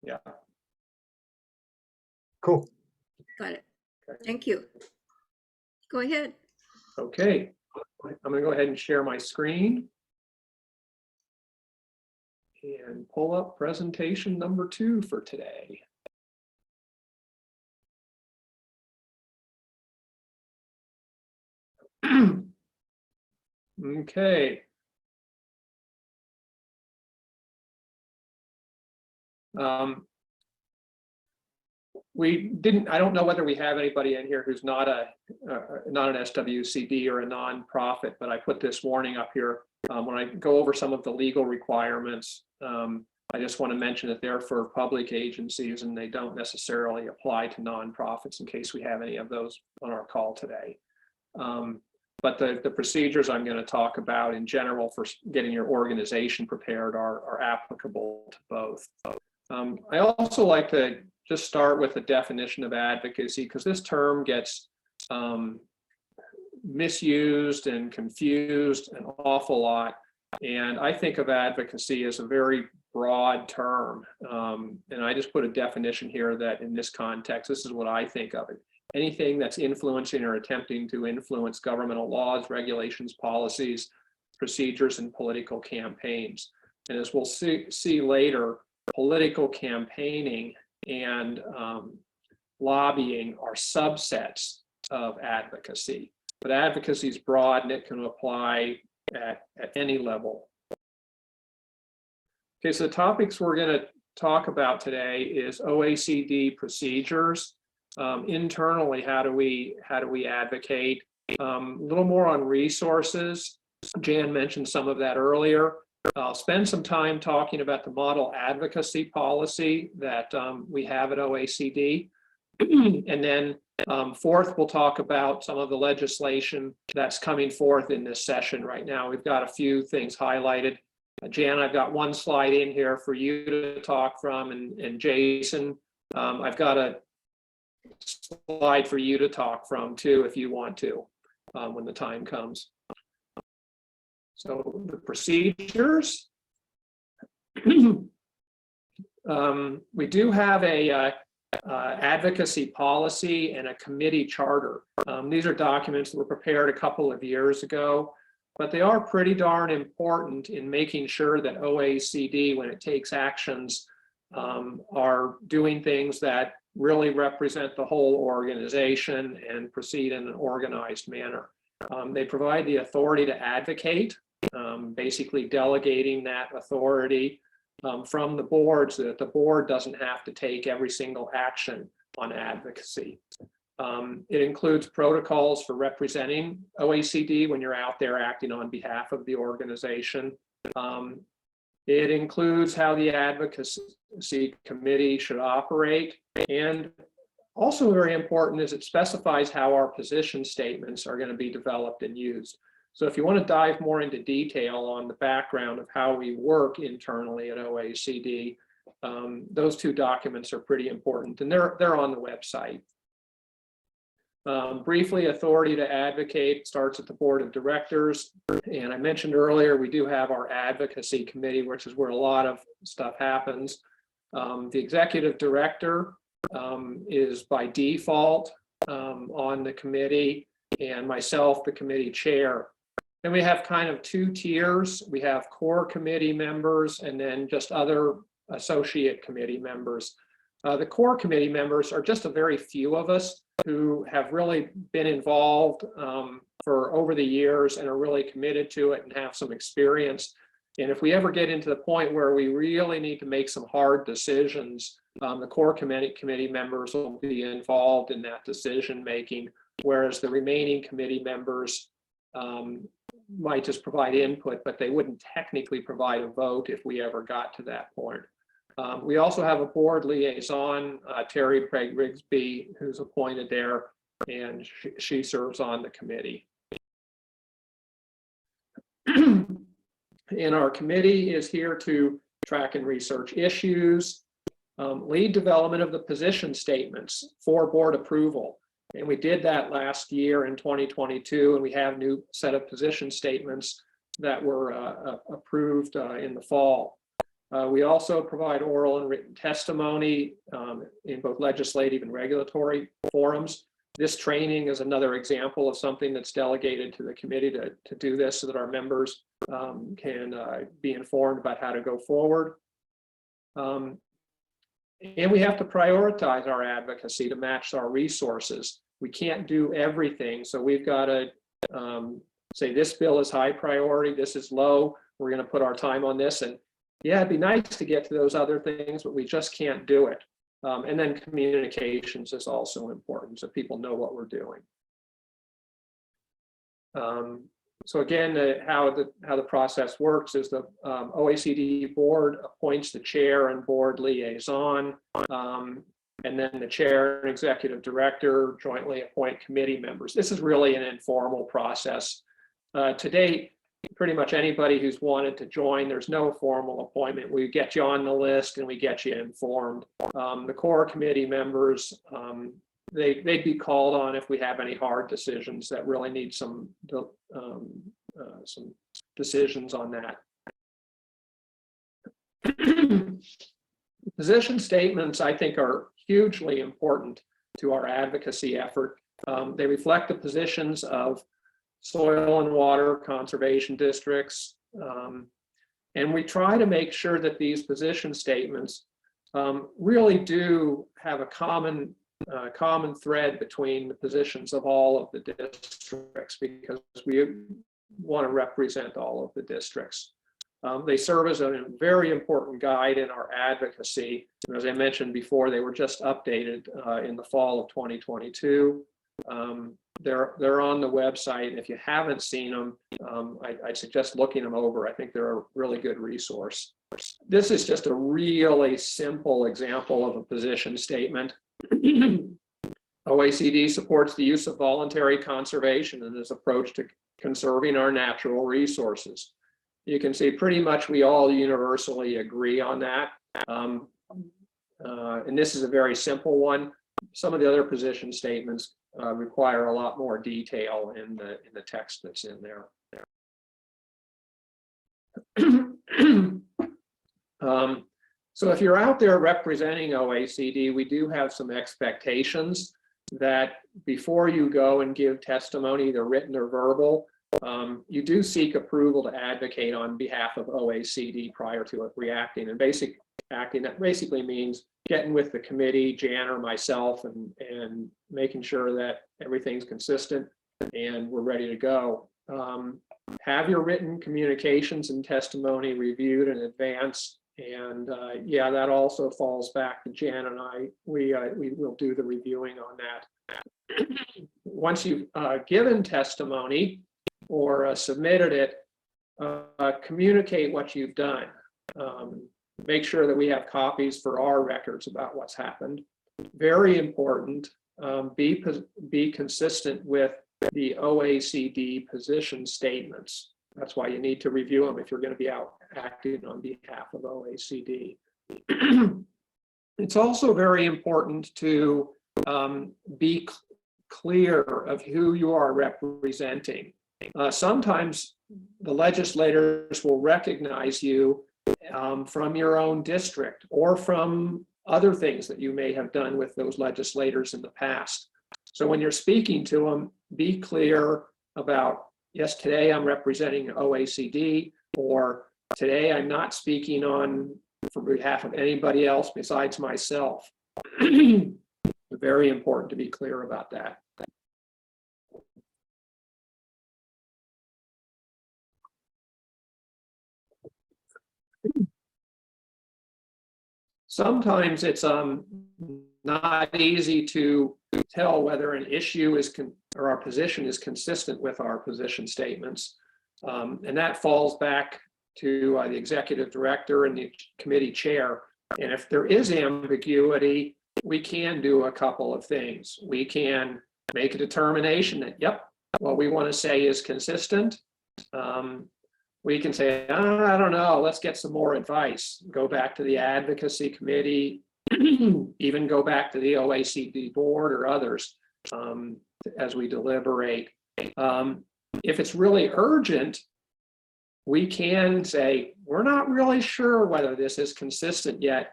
Yeah. Cool. Got it. Okay. Thank you. Go ahead. Okay. I'm going to go ahead and share my screen and pull up presentation number 2 for today. Okay. I don't know whether we have anybody in here who's not an SWCD or a nonprofit, but I put this warning up here. When I go over some of the legal requirements, I just want to mention that they're for public agencies and they don't necessarily apply to nonprofits in case we have any of those on our call today. But the procedures I'm going to talk about in general for getting your organization prepared are applicable to both. I also like to just start with the definition of advocacy, because this term gets misused and confused an awful lot. And I think of advocacy as a very broad term. And I just put a definition here that in this context, this is what I think of it. Anything that's influencing or attempting to influence governmental laws, regulations, policies, procedures, and political campaigns. And as we'll see later, political campaigning and lobbying are subsets of advocacy. But advocacy is broad and it can apply at any level. Okay, so the topics we're going to talk about today is OECD procedures. Internally, how do we advocate? A little more on resources. Jan mentioned some of that earlier. I'll spend some time talking about the model advocacy policy that we have at OECD. And then fourth, we'll talk about some of the legislation that's coming forth in this session right now. We've got a few things highlighted. Jan, I've got one slide in here for you to talk from, and Jason, I've got a slide for you to talk from too, if you want to, when the time comes. So the procedures, we do have a advocacy policy and a committee charter. These are documents that were prepared a couple of years ago, but they are pretty darn important in making sure that OECD, when it takes actions, are doing things that really represent the whole organization and proceed in an organized manner. They provide the authority to advocate, basically delegating that authority from the board so that the board doesn't have to take every single action on advocacy. It includes protocols for representing OECD when you're out there acting on behalf of the organization. It includes how the advocacy committee should operate, and also very important is it specifies how our position statements are going to be developed and used. So if you want to dive more into detail on the background of how we work internally at OECD, those two documents are pretty important, and they're on the website. Briefly, authority to advocate starts at the board of directors. And I mentioned earlier, we do have our advocacy committee, which is where a lot of stuff happens. The executive director is by default on the committee, and myself, the committee chair. Then we have kind of two tiers. We have core committee members and then just other associate committee members. The core committee members are just a very few of us who have really been involved for over the years and are really committed to it and have some experience. And if we ever get into the point where we really need to make some hard decisions, the core committee members will be involved in that decision making, whereas the remaining committee members might just provide input, but they wouldn't technically provide a vote if we ever got to that point. We also have a board liaison, Terry Craig Rigsby, who's appointed there, and she serves on the committee. And our committee is here to track and research issues, lead development of the position statements for board approval. And we did that last year in 2022, and we have a new set of position statements that were approved in the fall. We also provide oral and written testimony in both legislative and regulatory forums. This training is another example of something that's delegated to the committee to do this so that our members can be informed about how to go forward. And we have to prioritize our advocacy to match our resources. We can't do everything, so we've got to say this bill is high priority, this is low, we're going to put our time on this. And yeah, it'd be nice to get to those other things, but we just can't do it. And then communications is also important, so people know what we're doing. So again, how the process works is the OECD board appoints the chair and board liaison, and then the chair and executive director jointly appoint committee members. This is really an informal process. To date, pretty much anybody who's wanted to join, there's no formal appointment. We get you on the list and we get you informed. The core committee members, they'd be called on if we have any hard decisions that really need some decisions on that. Position statements, I think, are hugely important to our advocacy effort. They reflect the positions of soil and water conservation districts. And we try to make sure that these position statements really do have a common thread between the positions of all of the districts, because we want to represent all of the districts. They serve as a very important guide in our advocacy. And as I mentioned before, they were just updated in the fall of 2022. They're on the website, and if you haven't seen them, I'd suggest looking them over. I think they're a really good resource. This is just a really simple example of a position statement. OECD supports the use of voluntary conservation and its approach to conserving our natural resources. You can see pretty much we all universally agree on that. And this is a very simple one. Some of the other position statements require a lot more detail in the text that's in there. So if you're out there representing OECD, we do have some expectations that before you go and give testimony, either written or verbal, you do seek approval to advocate on behalf of OECD prior to it reacting. And acting, that basically means getting with the committee, Jan or myself, and making sure that everything's consistent and we're ready to go. Have your written communications and testimony reviewed in advance. And yeah, that also falls back to Jan and I. We will do the reviewing on that. Once you've given testimony or submitted it, communicate what you've done. Make sure that we have copies for our records about what's happened. Very important, be consistent with the OECD position statements. That's why you need to review them if you're going to be out acting on behalf of OECD. It's also very important to be clear of who you are representing. Sometimes the legislators will recognize you from your own district or from other things that you may have done with those legislators in the past. So when you're speaking to them, be clear about, yes, today I'm representing OECD, or today I'm not speaking on for behalf of anybody else besides myself. Very important to be clear about that. Sometimes it's not easy to tell whether an issue is or our position is consistent with our position statements, and that falls back to the executive director and the committee chair. And if there is ambiguity, we can do a couple of things. We can make a determination that, yep, what we want to say is consistent. We can say, I don't know, let's get some more advice. Go back to the advocacy committee, even go back to the OECD board or others as we deliberate. If it's really urgent, we can say, we're not really sure whether this is consistent yet,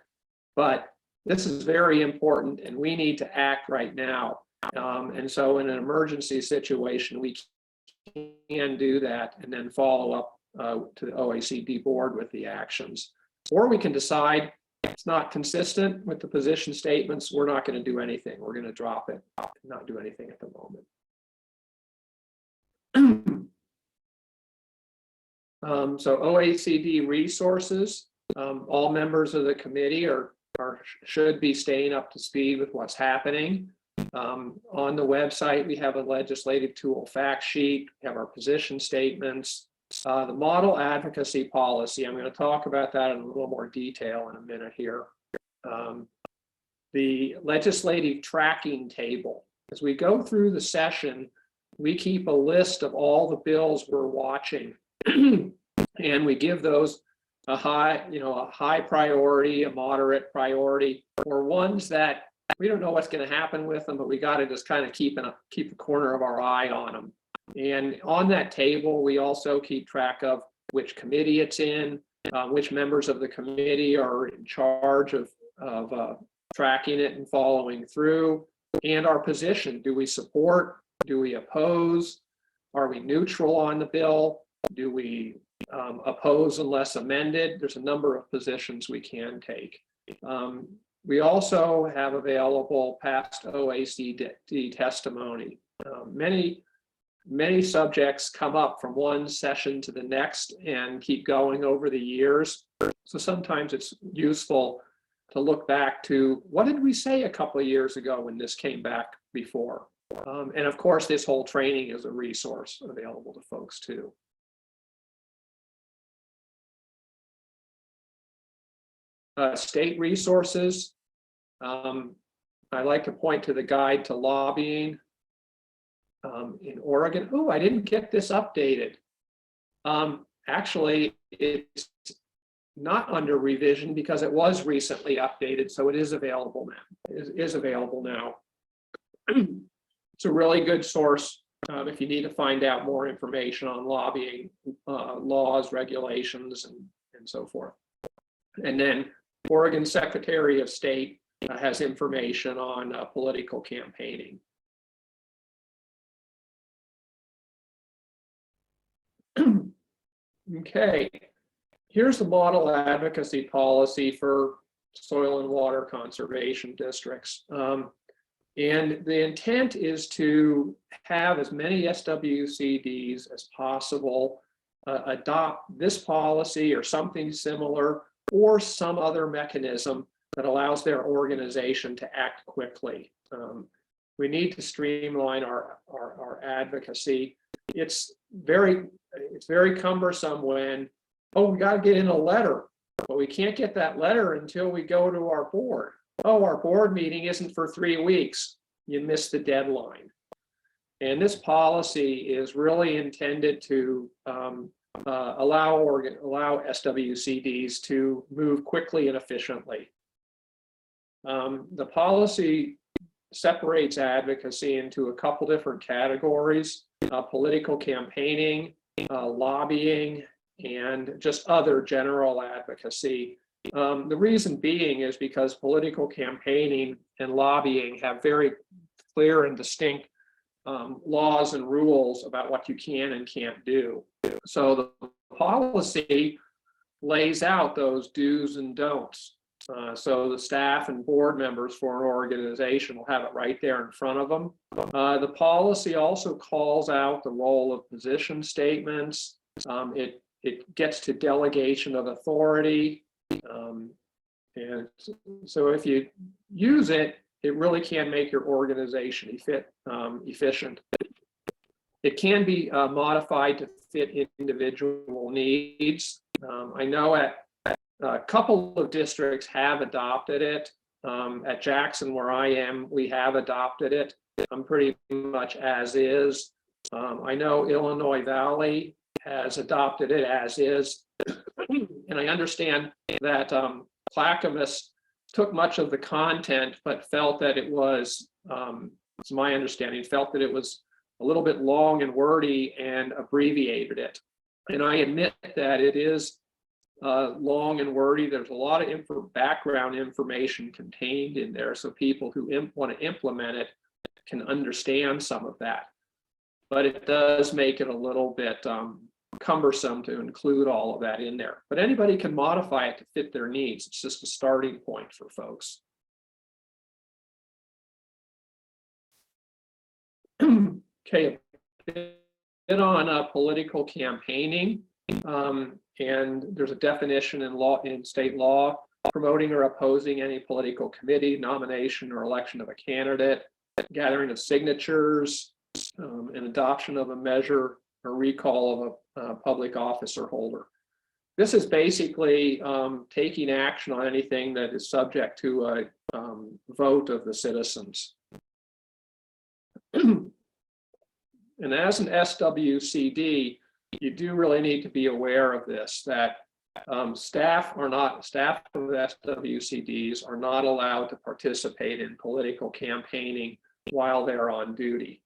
but this is very important and we need to act right now. And so in an emergency situation, we can do that and then follow up to the OECD board with the actions. Or we can decide it's not consistent with the position statements, we're not going to do anything. We're going to drop it, not do anything at the moment. So OECD resources, all members of the committee should be staying up to speed with what's happening. On the website, we have a legislative tool fact sheet, we have our position statements, the model advocacy policy. I'm going to talk about that in a little more detail in a minute here. The legislative tracking table. As we go through the session, we keep a list of all the bills we're watching. And we give those a high priority, a moderate priority, or ones that we don't know what's going to happen with them, but we got to just kind of keep a corner of our eye on them. And on that table, we also keep track of which committee it's in, which members of the committee are in charge of tracking it and following through, and our position. Do we support? Do we oppose? Are we neutral on the bill? Do we oppose unless amended? There's a number of positions we can take. We also have available past OECD testimony. Many subjects come up from one session to the next and keep going over the years. So sometimes it's useful to look back to what did we say a couple of years ago when this came back before. And of course, this whole training is a resource available to folks too. State resources. I like to point to the guide to lobbying in Oregon. Oh, I didn't get this updated. Actually, it's not under revision because it was recently updated, so it is available now. It is available now. It's a really good source if you need to find out more information on lobbying laws, regulations, and so forth. And then Oregon Secretary of State has information on political campaigning. Okay, here's the model advocacy policy for soil and water conservation districts. And the intent is to have as many SWCDs as possible adopt this policy or something similar, or some other mechanism that allows their organization to act quickly. We need to streamline our advocacy. It's very cumbersome when, oh, we got to get in a letter, but we can't get that letter until we go to our board. Oh, our board meeting isn't for 3 weeks. You missed the deadline. And this policy is really intended to allow SWCDs to move quickly and efficiently. The policy separates advocacy into a couple different categories: political campaigning, lobbying, and just other general advocacy. The reason being is because political campaigning and lobbying have very clear and distinct laws and rules about what you can and can't do. So the policy lays out those do's and don'ts. So the staff and board members for an organization will have it right there in front of them. The policy also calls out the role of position statements. It gets to delegation of authority. And so if you use it, it really can make your organization efficient. It can be modified to fit individual needs. I know a couple of districts have adopted it. At Jackson, where I am, we have adopted it. Pretty much as is. I know Illinois Valley has adopted it as is. And I understand that Clackamas took much of the content, but felt that it was, it's my understanding, felt that it was a little bit long and wordy and abbreviated it. And I admit that it is long and wordy. There's a lot of background information contained in there, so people who want to implement it can understand some of that. But it does make it a little bit cumbersome to include all of that in there. But anybody can modify it to fit their needs. It's just a starting point for folks. Okay, a bit on political campaigning. And there's a definition in state law: promoting or opposing any political committee, nomination, or election of a candidate, gathering of signatures, and adoption of a measure or recall of a public officer holder. This is basically taking action on anything that is subject to a vote of the citizens. And as an SWCD, you do really need to be aware of this, that staff of SWCDs are not allowed to participate in political campaigning while they're on duty.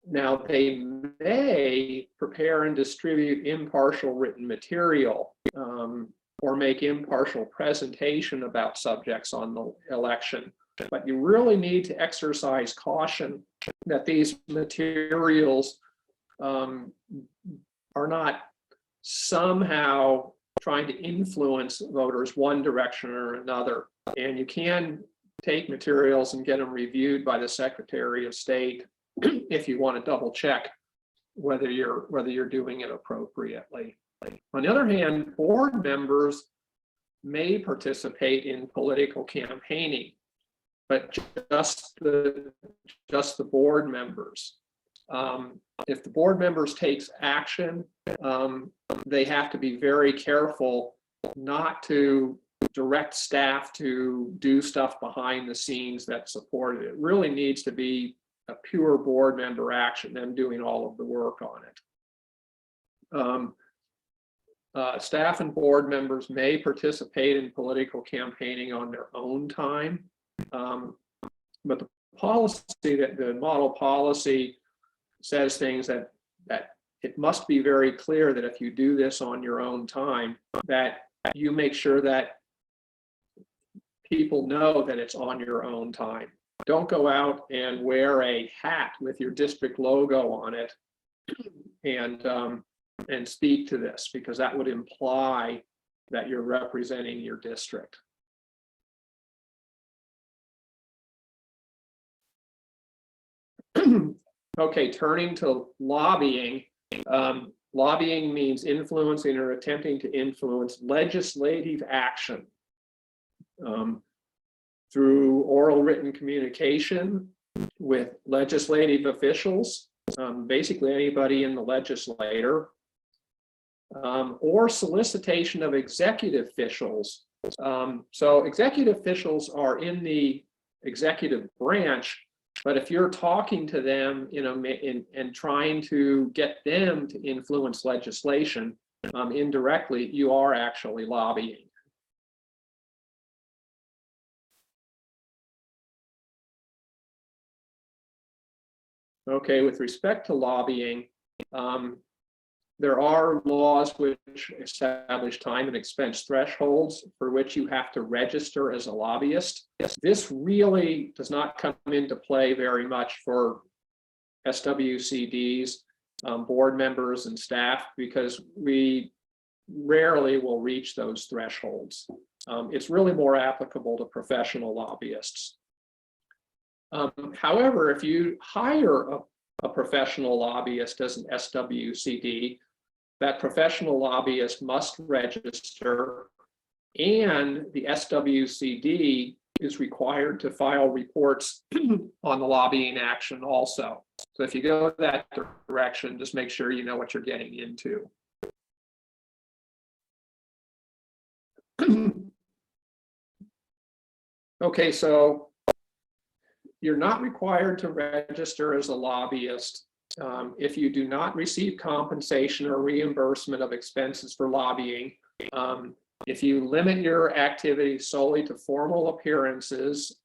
Now, they may prepare and distribute impartial written material or make impartial presentation about subjects on the election, but you really need to exercise caution that these materials are not somehow trying to influence voters one direction or another. And you can take materials and get them reviewed by the Secretary of State if you want to double check whether you're doing it appropriately. On the other hand, board members may participate in political campaigning, but just the board members. If the board members takes action, they have to be very careful not to direct staff to do stuff behind the scenes that support it. It really needs to be a pure board member action, them doing all of the work on it. Staff and board members may participate in political campaigning on their own time, but the policy, the model policy, says things that it must be very clear that if you do this on your own time, that you make sure that people know that it's on your own time. Don't go out and wear a hat with your district logo on it and speak to this, because that would imply that you're representing your district. Okay, turning to lobbying. Lobbying means influencing or attempting to influence legislative action through oral written communication with legislative officials, basically anybody in the legislature, or solicitation of executive officials. So executive officials are in the executive branch, but if you're talking to them, and trying to get them to influence legislation indirectly, you are actually lobbying. Okay, with respect to lobbying, there are laws which establish time and expense thresholds for which you have to register as a lobbyist. This really does not come into play very much for SWCDs, board members and staff, because we rarely will reach those thresholds. It's really more applicable to professional lobbyists. However, if you hire a professional lobbyist as an SWCD, that professional lobbyist must register, and the SWCD is required to file reports on the lobbying action also. So if you go that direction, just make sure you know what you're getting into. Okay, so you're not required to register as a lobbyist if you do not receive compensation or reimbursement of expenses for lobbying, if you limit your activities solely to formal appearances,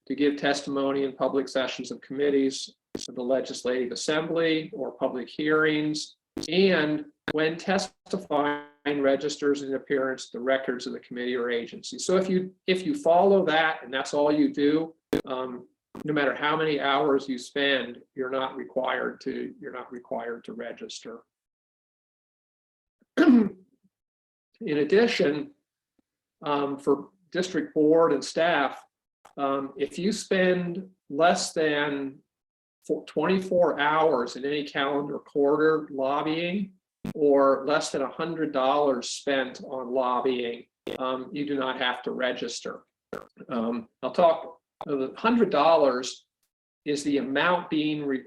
to give testimony in public sessions of committees of the Legislative Assembly or public hearings, and when testifying, registers an appearance the records of the committee or agency. So if you follow that and that's all you do, no matter how many hours you spend, you're not required to register. In addition, for district board and staff, if you spend less than 24 hours in any calendar quarter lobbying, or less than $100 spent on lobbying, you do not have to register. I'll talk, the $100 is the amount being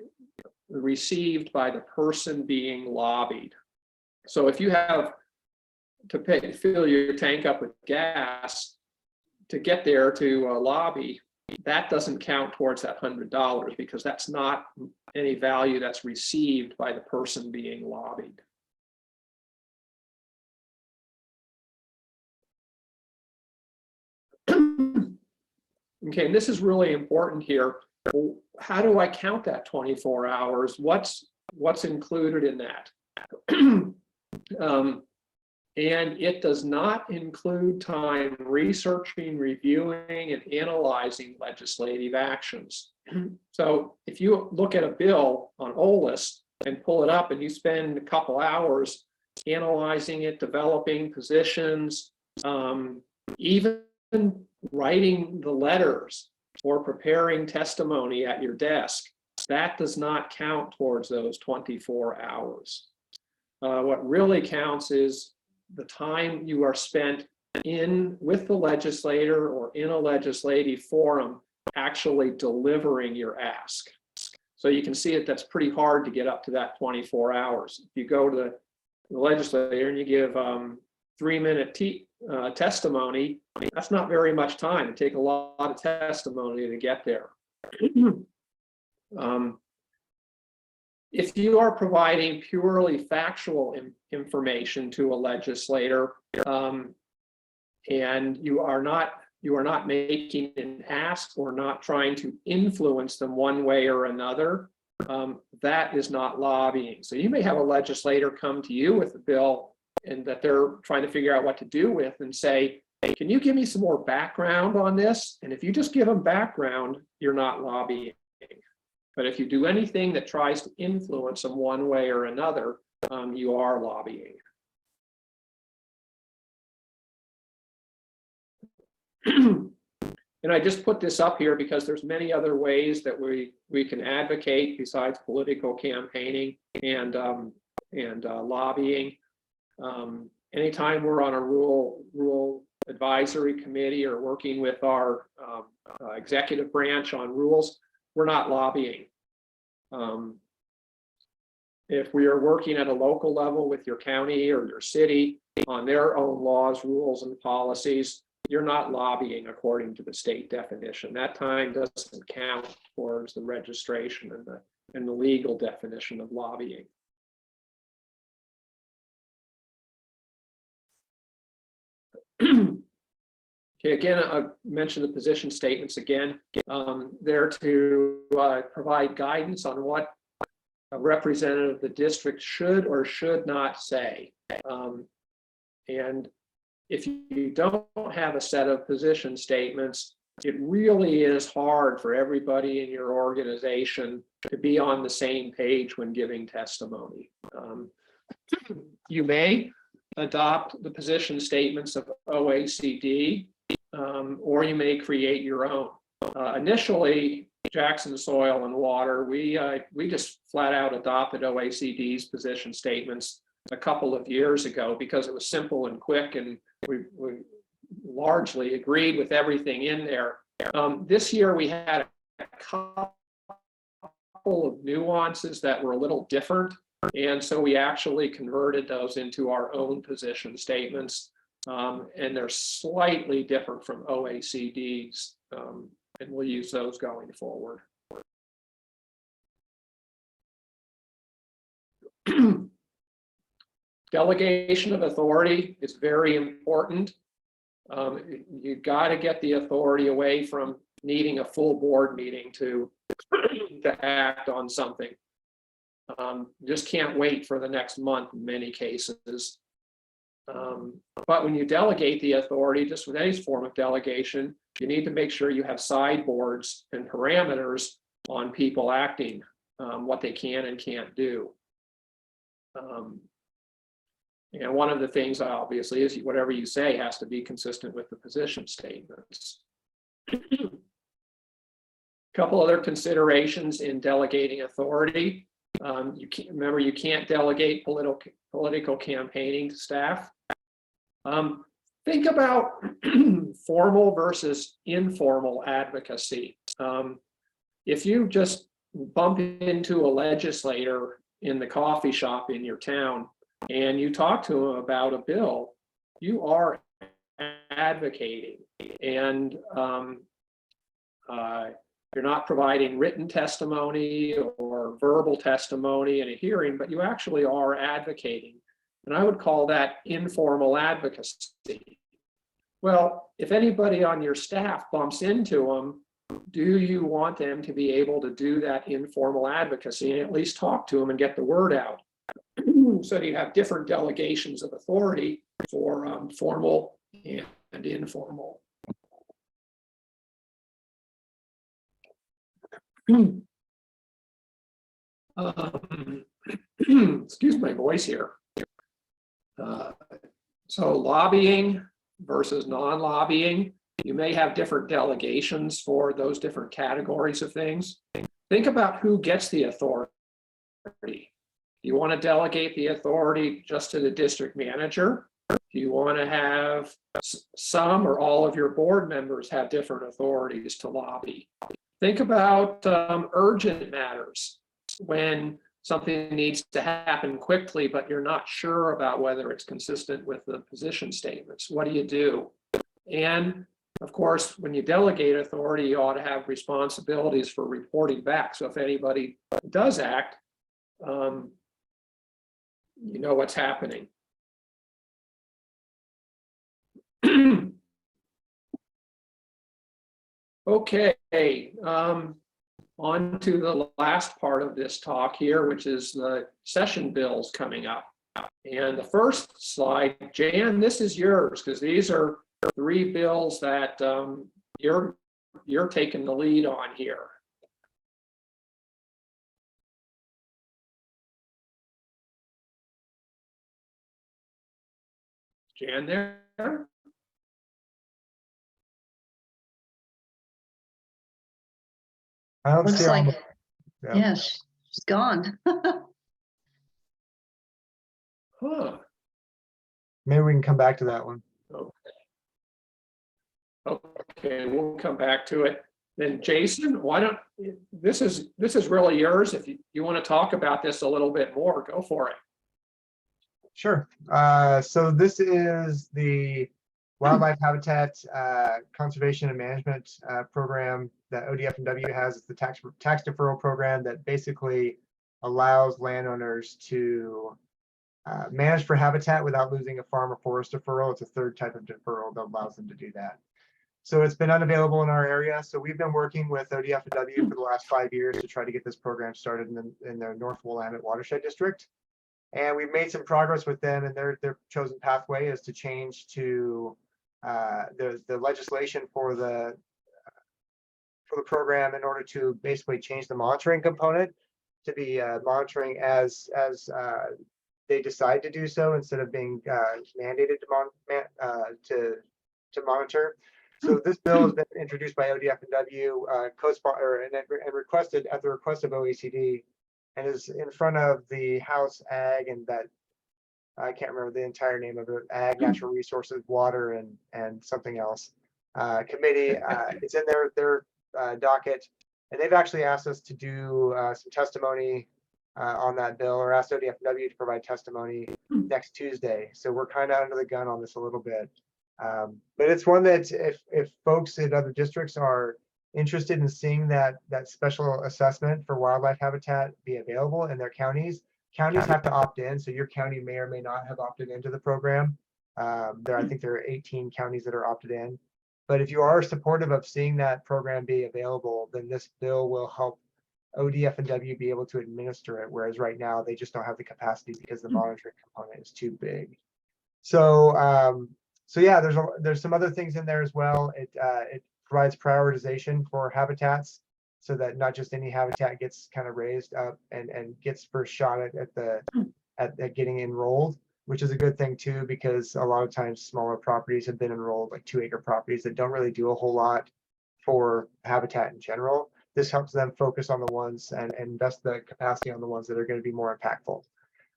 received by the person being lobbied. So if you have to fill your tank up with gas to get there to lobby, that doesn't count towards that $100 because that's not any value that's received by the person being lobbied. Okay, and this is really important here. Well, how do I count that 24 hours? What's included in that? And it does not include time researching, reviewing, and analyzing legislative actions. So if you look at a bill on OLIS and pull it up and you spend a couple hours analyzing it, developing positions, even writing the letters or preparing testimony at your desk, that does not count towards those 24 hours. What really counts is the time you are spent with the legislator or in a legislative forum actually delivering your ask. So you can see that's pretty hard to get up to that 24 hours. If you go to the legislator and you give 3-minute testimony, that's not very much time. It takes a lot of testimony to get there. If you are providing purely factual information to a legislator, and you are not making an ask or not trying to influence them one way or another, that is not lobbying. So you may have a legislator come to you with a bill and that they're trying to figure out what to do with and say, hey, can you give me some more background on this? And if you just give them background, you're not lobbying. But if you do anything that tries to influence them one way or another, you are lobbying. And I just put this up here because there's many other ways that we can advocate besides political campaigning and lobbying. Anytime we're on a rural advisory committee or working with our executive branch on rules, we're not lobbying. If we are working at a local level with your county or your city on their own laws, rules, and policies, you're not lobbying according to the state definition. That time doesn't count towards the registration and the legal definition of lobbying. Okay, again, I mentioned the position statements again. They're to provide guidance on what a representative of the district should or should not say. And if you don't have a set of position statements, it really is hard for everybody in your organization to be on the same page when giving testimony. You may adopt the position statements of OECD, or you may create your own. Initially, Jackson Soil and Water, we just flat out adopted OACD's position statements a couple of years ago because it was simple and quick, and we largely agreed with everything in there. This year we had a couple of nuances that were a little different, and so we actually converted those into our own position statements, and they're slightly different from OACD's, and we'll use those going forward. Delegation of authority is very important. You got to get the authority away from needing a full board meeting to act on something. Just can't wait for the next month in many cases. But when you delegate the authority, just with any form of delegation, you need to make sure you have sideboards and parameters on people acting, what they can and can't do. And one of the things obviously is whatever you say has to be consistent with the position statements. Couple other considerations in delegating authority. You can't delegate political campaigning to staff. Think about formal versus informal advocacy. If you just bump into a legislator in the coffee shop in your town and you talk to them about a bill, you are advocating, and you're not providing written testimony or verbal testimony in a hearing, but you actually are advocating. And I would call that informal advocacy. Well, if anybody on your staff bumps into them, do you want them to be able to do that informal advocacy and at least talk to them and get the word out? So you have different delegations of authority for formal and informal. Excuse my voice here. So lobbying versus non-lobbying, you may have different delegations for those different categories of things. Think about who gets the authority. Do you want to delegate the authority just to the district manager? Do you want to have some or all of your board members have different authorities to lobby? Think about urgent matters, when something needs to happen quickly, but you're not sure about whether it's consistent with the position statements. What do you do? And of course, when you delegate authority, you ought to have responsibilities for reporting back. So if anybody does act, you know what's happening. Okay, on to the last part of this talk here, which is the session bills coming up. And the first slide, Jan, this is yours, because these are 3 bills that you're taking the lead on here. Jan there? I don't Looks see all like, the- yes, she's gone. Huh. Maybe we can come back to that one. Okay, we'll come back to it. Then Jason, why don't, this is really yours. If you want to talk about this a little bit more, go for it. Sure. So this is the Wildlife Habitat Conservation and Management program that ODF&W has. It's the tax deferral program that basically allows landowners to manage for habitat without losing a farm or forest deferral. It's a third type of deferral that allows them to do that. So it's been unavailable in our area. So we've been working with ODF&W for the last 5 years to try to get this program started in the North Willamette Watershed District. And we've made some progress with them, and their chosen pathway is to change to the legislation for the program in order to basically change the monitoring component to be monitoring as they decide to do so, instead of being mandated to monitor. So this bill has been introduced by ODF&W, and requested at the request of OECD, and is in front of the House Ag and that, I can't remember the entire name of it, Ag, Natural Resources, Water, and something else committee. It's in their docket, and they've actually asked us to do some testimony on that bill, or asked ODF&W to provide testimony next Tuesday. So we're kind of under the gun on this a little bit. But it's one that if folks in other districts are interested in seeing that special assessment for wildlife habitat be available in their counties have to opt in. So your county may or may not have opted into the program. I think there are 18 counties that are opted in. But if you are supportive of seeing that program be available, then this bill will help ODF and W be able to administer it, whereas right now they just don't have the capacity because the monitoring component is too big. So, so yeah, there's some other things in there as well. It provides prioritization for habitats, so that not just any habitat gets kind of raised up and gets first shot at getting enrolled, which is a good thing too, because a lot of times smaller properties have been enrolled, like 2-acre properties that don't really do a whole lot for habitat in general. This helps them focus on the ones and invest the capacity on the ones that are going to be more impactful.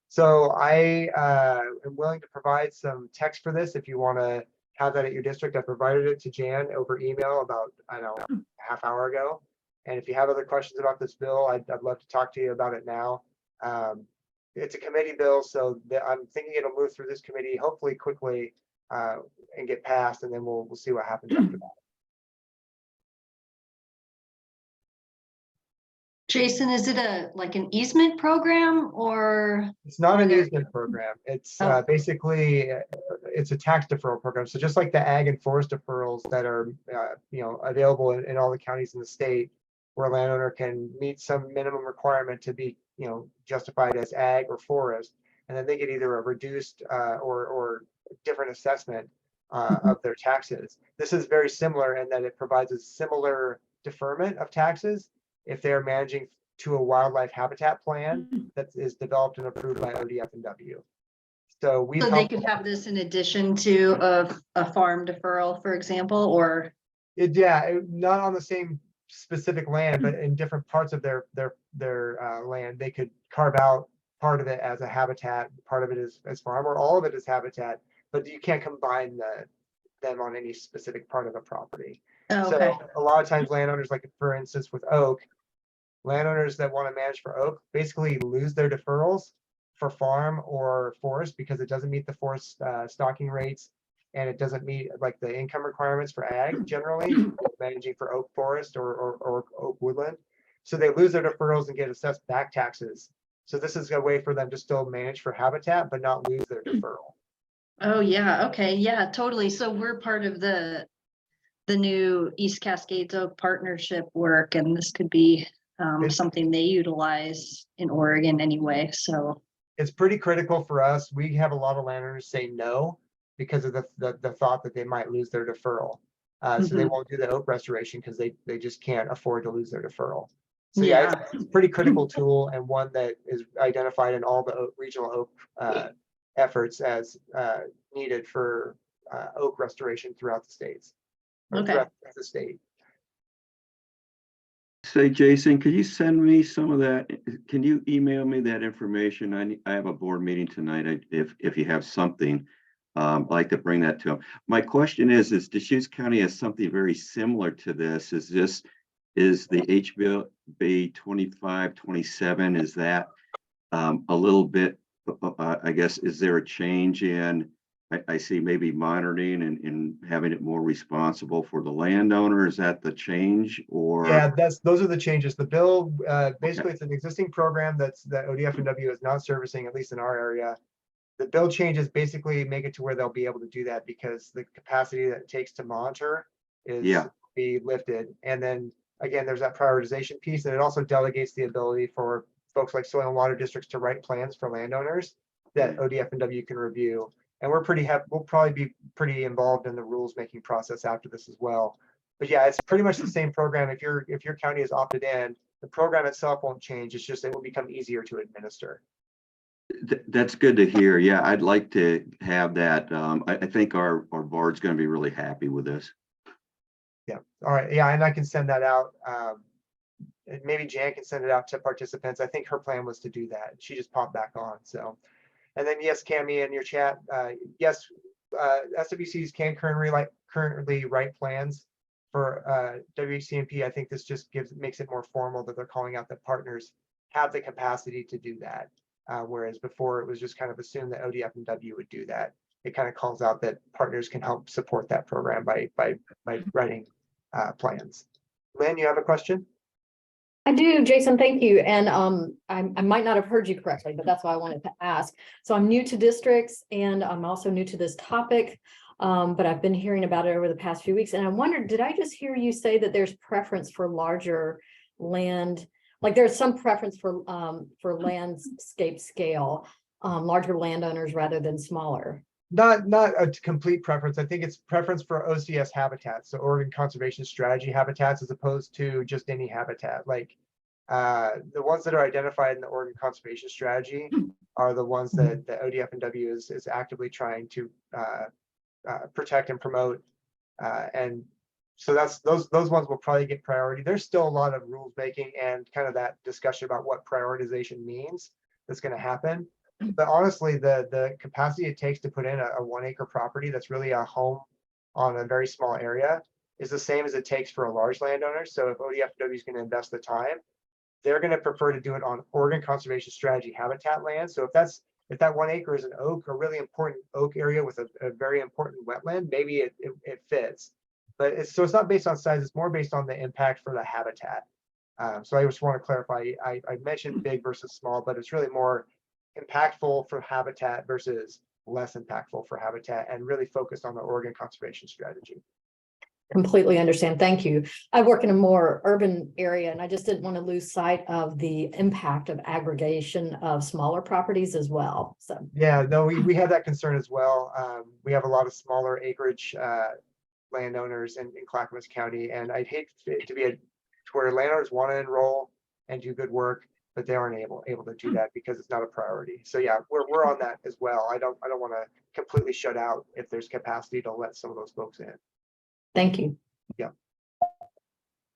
So I am willing to provide some text for this if you want to have that at your district. I provided it to Jan over email about, I don't know, a half hour ago. And if you have other questions about this bill, I'd love to talk to you about it now. It's a committee bill, so I'm thinking it'll move through this committee hopefully quickly and get passed, and then we'll see what happens after that. Jason, is it like an easement program or? It's not an there- easement program. It's Oh. basically it's a tax deferral program. So just like the ag and forest deferrals that are available in all the counties in the state, where a landowner can meet some minimum requirement to be justified as ag or forest, and then they get either a reduced or different assessment of their taxes. This is very similar in that it provides a similar deferment of taxes if they are managing to a wildlife habitat plan that is developed and approved by ODF and W. So we So they could have this in addition to a farm deferral, for example, or? Not on the same specific land, but in different parts of their land, they could carve out part of it as a habitat, part of it is as farm, or all of it is habitat, but you can't combine them on any specific part of the property. Oh, okay. So a lot of times landowners, like for instance with oak, landowners that want to manage for oak basically lose their deferrals for farm or forest because it doesn't meet the forest stocking rates, and it doesn't meet like the income requirements for ag generally managing for oak forest or oak woodland. So they lose their deferrals and get assessed back taxes. So this is a way for them to still manage for habitat but not lose their deferral. Oh, yeah. Okay. Yeah, totally. So we're part of the new East Cascades Oak partnership work, and this could be something they utilize in Oregon anyway. So it's pretty critical for us. We have a lot of landowners say no because of the thought that they might lose their deferral. So they won't do the oak restoration because they just can't afford to lose their deferral. So yeah, it's a pretty critical tool, and one that is identified in all the regional oak efforts as needed for oak restoration throughout the states. Okay. The state. Say, Jason, could you send me some of that? Can you email me that information? I have a board meeting tonight. If you have something, I'd like to bring that to them. My question is Deschutes County has something very similar to this. Is the HB 2527, is that a little bit, I guess, is there a change in, I see maybe monitoring and having it more responsible for the landowner? Is that the change, or? Yeah, those are the changes. The bill, basically it's an existing program that ODF and W is not servicing, at least in our area. The bill changes basically make it to where they'll be able to do that because the capacity that it takes to monitor is be lifted. And then again, there's that prioritization piece, and it also delegates the ability for folks like soil and water districts to write plans for landowners that ODF and W can review. And we'll probably be pretty involved in the rules making process after this as well. But yeah, it's pretty much the same program. If your county is opted in, the program itself won't change. It's just it will become easier to administer. That's good to hear. Yeah, I'd like to have that. I think our board's going to be really happy with this. Yeah. All right. Yeah, and I can send that out. And maybe Jan can send it out to participants. I think her plan was to do that. She just popped back on. So. And then yes, Cami, in your chat, yes, SWCs can currently write plans for WCMP. I think this just makes it more formal that they're calling out that partners have the capacity to do that. Whereas before it was just kind of assumed that ODF and W would do that. It kind of calls out that partners can help support that program by writing plans. Lynn, you have a question? I do, Jason, thank you. And I might not have heard you correctly, but that's why I wanted to ask. So I'm new to districts and I'm also new to this topic. But I've been hearing about it over the past few weeks, and I wondered, did I just hear you say that there's preference for larger land? Like there's some preference for landscape scale, larger landowners rather than smaller. Not a complete preference. I think it's preference for OCS habitats, so Oregon Conservation Strategy habitats, as opposed to just any habitat. Like the ones that are identified in the Oregon Conservation Strategy are the ones that the ODF&W is actively trying to protect and promote. And so those ones will probably get priority. There's still a lot of rules making and kind of that discussion about what prioritization means that's going to happen. But honestly, the capacity it takes to put in a 1 acre property that's really a home on a very small area is the same as it takes for a large landowner. So if ODFW is going to invest the time, they're going to prefer to do it on Oregon Conservation Strategy habitat land. So if that 1 acre is an oak, a really important oak area with a very important wetland, maybe it fits. But it's not based on size, it's more based on the impact for the habitat. So I just want to clarify, I mentioned big versus small, but it's really more impactful for habitat versus less impactful for habitat, and really focused on the Oregon Conservation Strategy. Completely understand. Thank you. I work in a more urban area, and I just didn't want to lose sight of the impact of aggregation of smaller properties as well. So yeah, no, we have that concern as well. We have a lot of smaller acreage landowners in Clackamas County, and I'd hate it to be to where landowners want to enroll and do good work, but they aren't able to do that because it's not a priority. So yeah, we're on that as well. I don't want to completely shut out if there's capacity to let some of those folks in. thank you.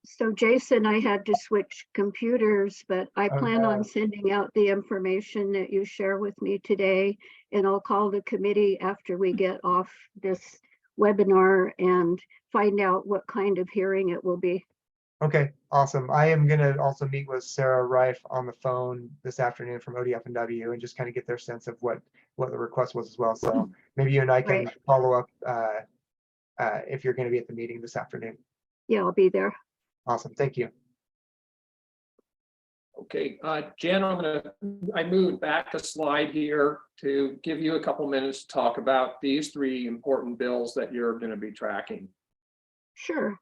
So Jason, I had to switch computers, but I Oh, plan no. on sending out the information that you share with me today. And I'll call the committee after we get off this webinar and find out what kind of hearing it will be. Okay, awesome. I am going to also meet with Sarah Reif on the phone this afternoon from ODF&W and just kind of get their sense of what the request was as well. So maybe you and I can Right. follow up if you're going to be at the meeting this afternoon. Yeah, I'll be there. Awesome, thank you. Okay, Jen, I moved back a slide here to give you a couple minutes to talk about these 3 important bills that you're going to be tracking. Sure.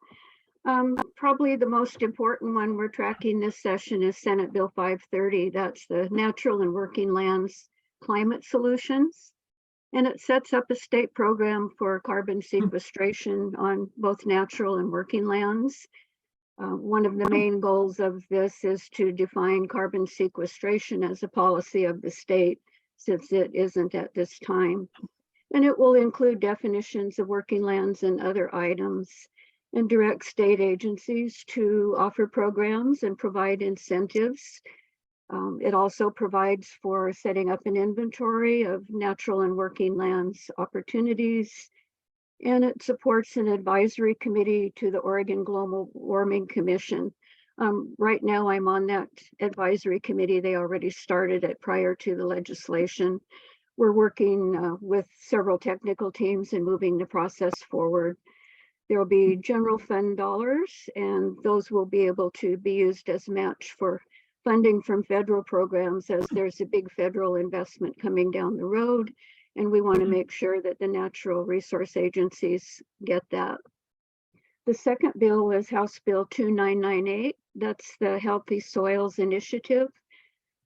Probably the most important one we're tracking this session is Senate Bill 530. That's the Natural and Working Lands Climate Solutions. And it sets up a state program for carbon sequestration on both natural and working lands. One of the main goals of this is to define carbon sequestration as a policy of the state, since it isn't at this time. And it will include definitions of working lands and other items, and direct state agencies to offer programs and provide incentives. It also provides for setting up an inventory of natural and working lands opportunities. And it supports an advisory committee to the Oregon Global Warming Commission. Right now, I'm on that advisory committee. They already started it prior to the legislation. We're working with several technical teams and moving the process forward. There will be general fund dollars, and those will be able to be used as match for funding from federal programs, as there's a big federal investment coming down the road. And we want to make sure that the natural resource agencies get that. The second bill is House Bill 2998. That's the Healthy Soils Initiative.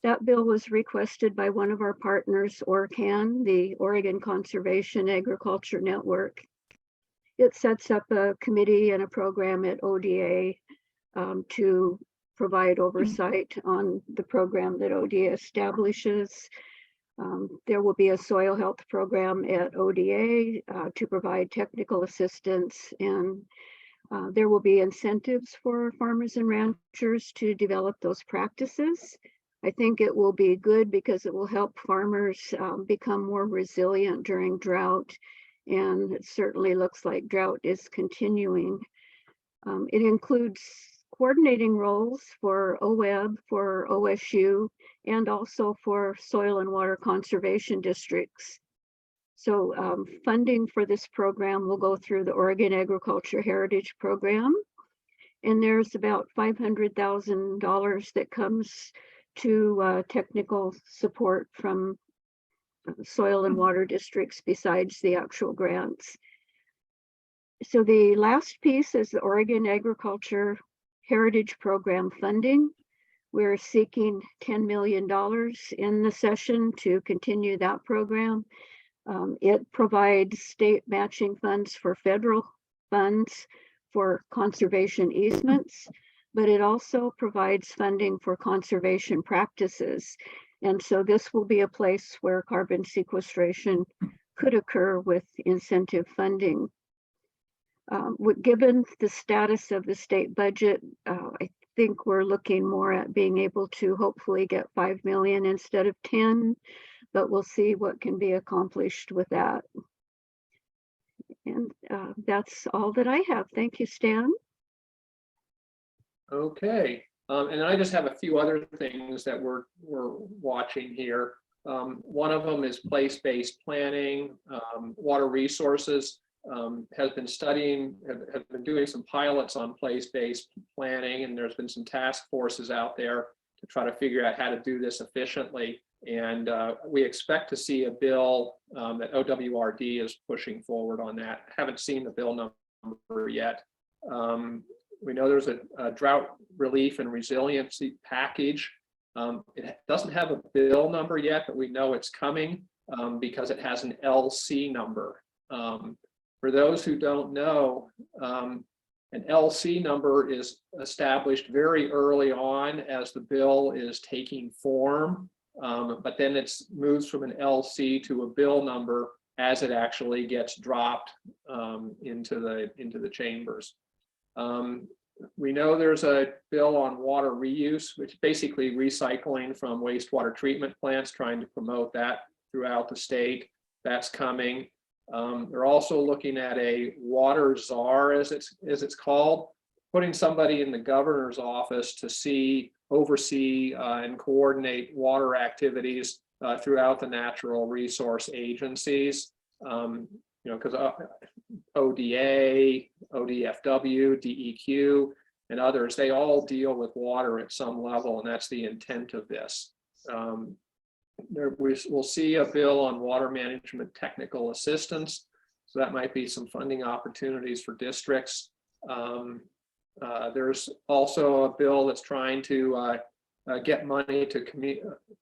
That bill was requested by one of our partners, ORCAN, the Oregon Conservation Agriculture Network. It sets up a committee and a program at ODA to provide oversight on the program that ODA establishes. There will be a soil health program at ODA to provide technical assistance, and there will be incentives for farmers and ranchers to develop those practices. I think it will be good because it will help farmers become more resilient during drought, and it certainly looks like drought is continuing. It includes coordinating roles for OWEB, for OSU, and also for soil and water conservation districts. So funding for this program will go through the Oregon Agriculture Heritage Program. And there's about $500,000 that comes to technical support from soil and water districts besides the actual grants. So the last piece is the Oregon Agriculture Heritage Program funding. We're seeking $10 million in the session to continue that program. It provides state matching funds for federal funds for conservation easements, but it also provides funding for conservation practices. And so this will be a place where carbon sequestration could occur with incentive funding. Given the status of the state budget, I think we're looking more at being able to hopefully get 5 million instead of 10, but we'll see what can be accomplished with that. And that's all that I have. Thank you, Stan. Okay, and I just have a few other things that we're watching here. One of them is place-based planning. Water Resources has been studying, have been doing some pilots on place-based planning, and there's been some task forces out there to try to figure out how to do this efficiently. And we expect to see a bill that OWRD is pushing forward on that. Haven't seen the bill number yet. We know there's a drought relief and resiliency package. It doesn't have a bill number yet, but we know it's coming because it has an LC number. For those who don't know, an LC number is established very early on as the bill is taking form, but then it moves from an LC to a bill number as it actually gets dropped into the chambers. We know there's a bill on water reuse, which is basically recycling from wastewater treatment plants, trying to promote that throughout the state. That's coming. They're also looking at a water czar, as it's called, putting somebody in the governor's office to oversee and coordinate water activities throughout the natural resource agencies. Because ODA, ODFW, DEQ, and others, they all deal with water at some level, and that's the intent of this. We'll see a bill on water management technical assistance, so that might be some funding opportunities for districts. There's also a bill that's trying to get money to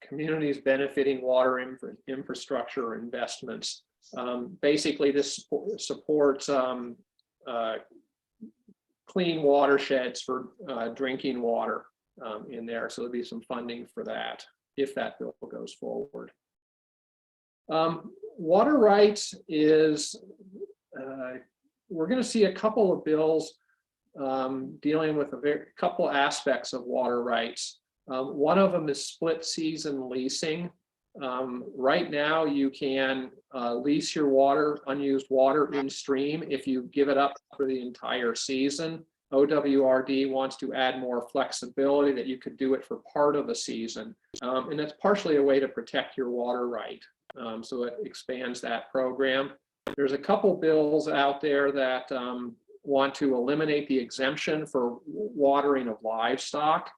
communities benefiting water infrastructure investments. Basically, this supports clean watersheds for drinking water in there. So there'll be some funding for that if that bill goes forward. Water rights is, we're going to see a couple of bills dealing with a couple aspects of water rights. One of them is split season leasing. Right now, you can lease your unused water in stream if you give it up for the entire season. OWRD wants to add more flexibility that you could do it for part of a season. And that's partially a way to protect your water right. So it expands that program. There's a couple bills out there that want to eliminate the exemption for watering of livestock.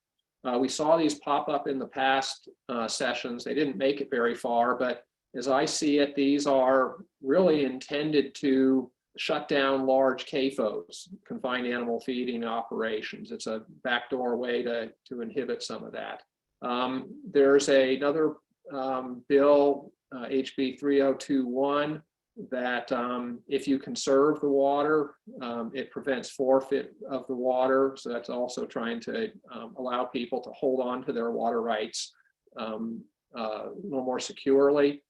We saw these pop up in the past sessions. They didn't make it very far, but as I see it, these are really intended to shut down large CAFOs, confined animal feeding operations. It's a backdoor way to inhibit some of that. There's another bill, HB 3021, that if you conserve the water, it prevents forfeit of the water. So that's also trying to allow people to hold on to their water rights a little more securely.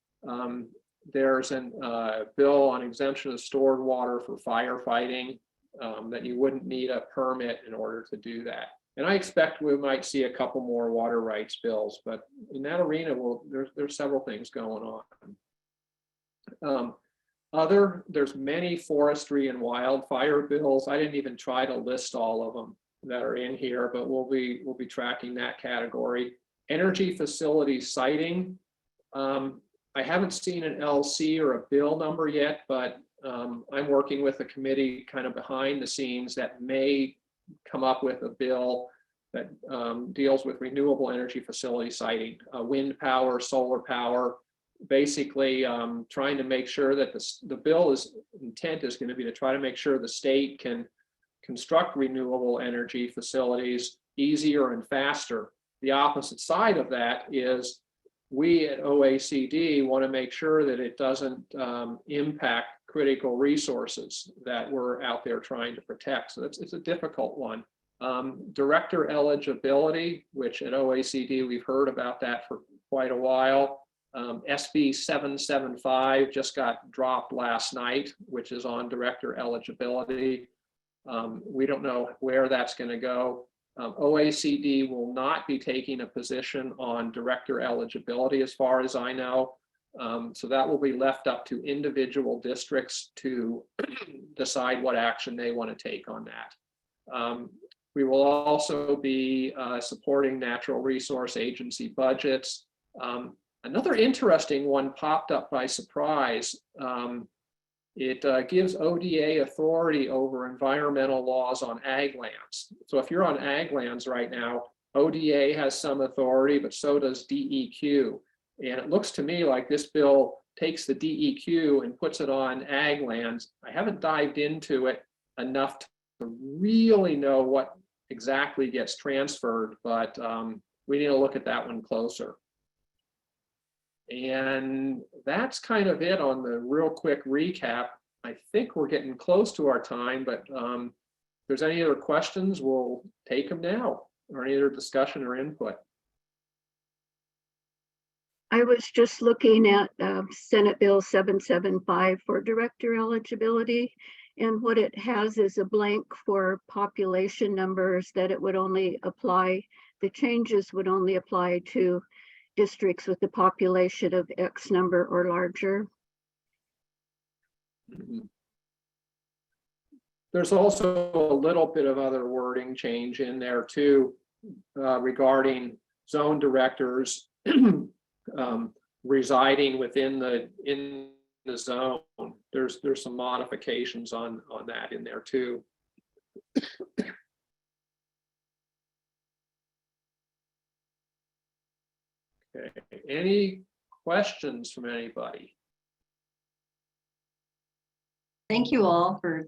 There's a bill on exemption of stored water for firefighting that you wouldn't need a permit in order to do that. And I expect we might see a couple more water rights bills, but in that arena, there's several things going on. There's many forestry and wildfire bills. I didn't even try to list all of them that are in here, but we'll be tracking that category. Energy facility siting. I haven't seen an LC or a bill number yet, but I'm working with a committee kind of behind the scenes that may come up with a bill that deals with renewable energy facility siting, wind power, solar power. basically trying to make sure that the bill's intent is going to be to try to make sure the state can construct renewable energy facilities easier and faster. The opposite side of that is we at OECD want to make sure that it doesn't impact critical resources that we're out there trying to protect. So it's a difficult one. Director eligibility, which at OECD we've heard about that for quite a while. SB 775 just got dropped last night, which is on director eligibility. We don't know where that's going to go. OECD will not be taking a position on director eligibility as far as I know. So that will be left up to individual districts to decide what action they want to take on that. We will also be supporting natural resource agency budgets. Another interesting one popped up by surprise. It gives ODA authority over environmental laws on ag lands. So if you're on ag lands right now, ODA has some authority, but so does DEQ. And it looks to me like this bill takes the DEQ and puts it on ag lands. I haven't dived into it enough to really know what exactly gets transferred, but we need to look at that one closer. And that's kind of it on the real quick recap. I think we're getting close to our time, but if there's any other questions, we'll take them now, or any other discussion or input. I was just looking at Senate Bill 775 for director eligibility. And what it has is a blank for population numbers that it would only apply, the changes would only apply to districts with a population of X number or larger. There's also a little bit of other wording change in there too, regarding zone directors residing within the zone. There's some modifications on that in there too. Okay, any questions from anybody? Thank you all for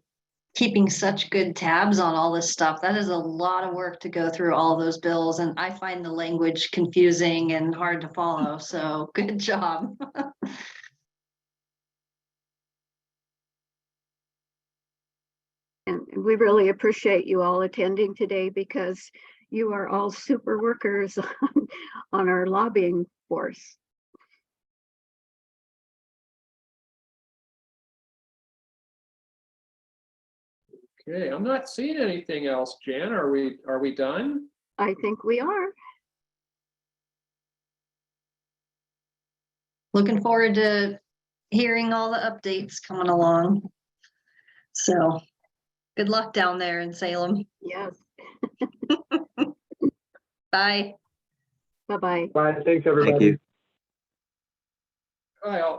keeping such good tabs on all this stuff. That is a lot of work to go through all those bills, and I find the language confusing and hard to follow, so good job. And we really appreciate you all attending today because you are all super workers on our lobbying force. Okay, I'm not seeing anything else, Jan. Are we done? I think we are. Looking forward to hearing all the updates coming along. So good luck down there in Salem. Yes. Bye. Bye-bye. Bye, thanks, everybody. Thank you. All right,